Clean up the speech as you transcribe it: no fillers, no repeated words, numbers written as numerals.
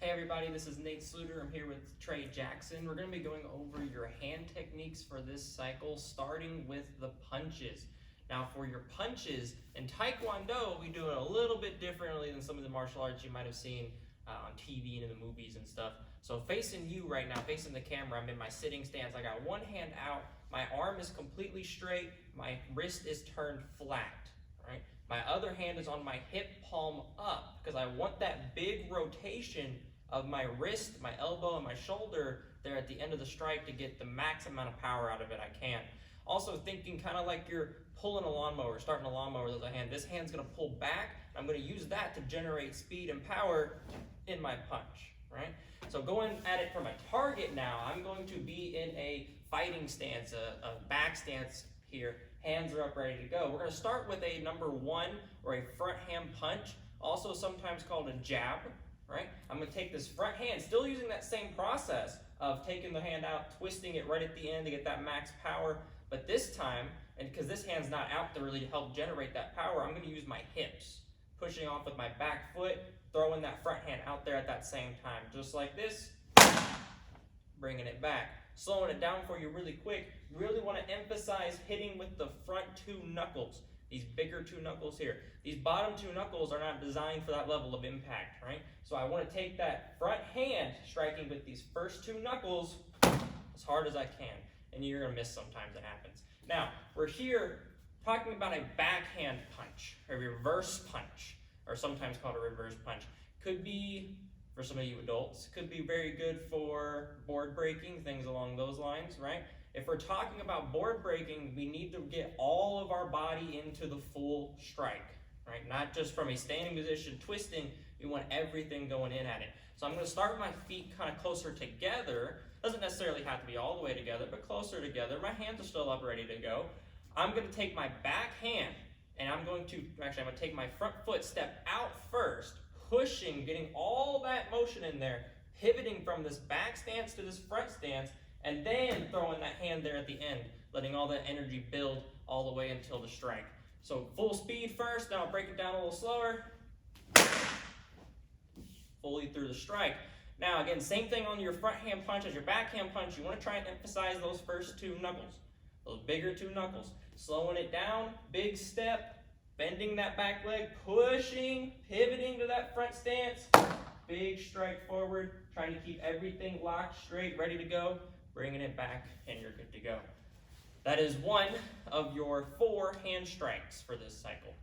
Hey everybody, this is Nate Sluter. I'm here with Trey Jackson. We're going to be going over your hand techniques for this cycle, starting with the punches. Now for your punches, in Taekwondo, we do it a little bit differently than some of the martial arts you might have seen on TV and in the movies and stuff. So facing you right now, facing the camera, I'm in my sitting stance. I got one hand out, my arm is completely straight, my wrist is turned flat, right? My other hand is on my hip palm up because I want that big rotation of my wrist, my elbow, and my shoulder there at the end of the strike to get the max amount of power out of it I can. Also thinking kind of like you're pulling a lawnmower, starting a lawnmower with a hand. This hand's going to pull back. I'm going to use that to generate speed and power in my punch, right? So going at it from a target now, I'm going to be in a fighting stance, a back stance here. Hands are up, ready to go. We're going to start with a number one or a front hand punch, also sometimes called a jab, right? I'm going to take this front hand, still using that same process of taking the hand out, twisting it right at the end to get that max power. But this time, and because this hand's not out to really help generate that power, I'm going to use my hips, pushing off with my back foot, throwing that front hand out there at that same time, just like this, bringing it back. Slowing it down for you really quick. Really want to emphasize hitting with the front two knuckles, these bigger two knuckles here. These bottom two knuckles are not designed for that level of impact, right? So I want to take that front hand, striking with these first two knuckles as hard as I can. And you're going to miss sometimes, it happens. Now, we're here talking about a backhand punch, a reverse punch, or sometimes called a reverse punch. Could be, for some of you adults, could be very good for board breaking, things along those lines, right? If we're talking about board breaking, we need to get all of our body into the full strike, right? Not just from a standing position twisting, we want everything going in at it. So I'm going to start with my feet kind of closer together. Doesn't necessarily have to be all the way together, but closer together. My hands are still up, ready to go. I'm going to take my back hand, and I'm going to take my front foot, step out first, pushing, getting all that motion in there, pivoting from this back stance to this front stance, and then throwing that hand there at the end, letting all that energy build all the way until the strike. So full speed first, then I'll break it down a little slower, fully through the strike. Now again, same thing on your front hand punch as your back hand punch. You want to try and emphasize those first two knuckles, those bigger two knuckles. Slowing it down, big step, bending that back leg, pushing, pivoting to that front stance, big strike forward, trying to keep everything locked straight, ready to go, bringing it back, and you're good to go. That is one of your 4 hand strikes for this cycle.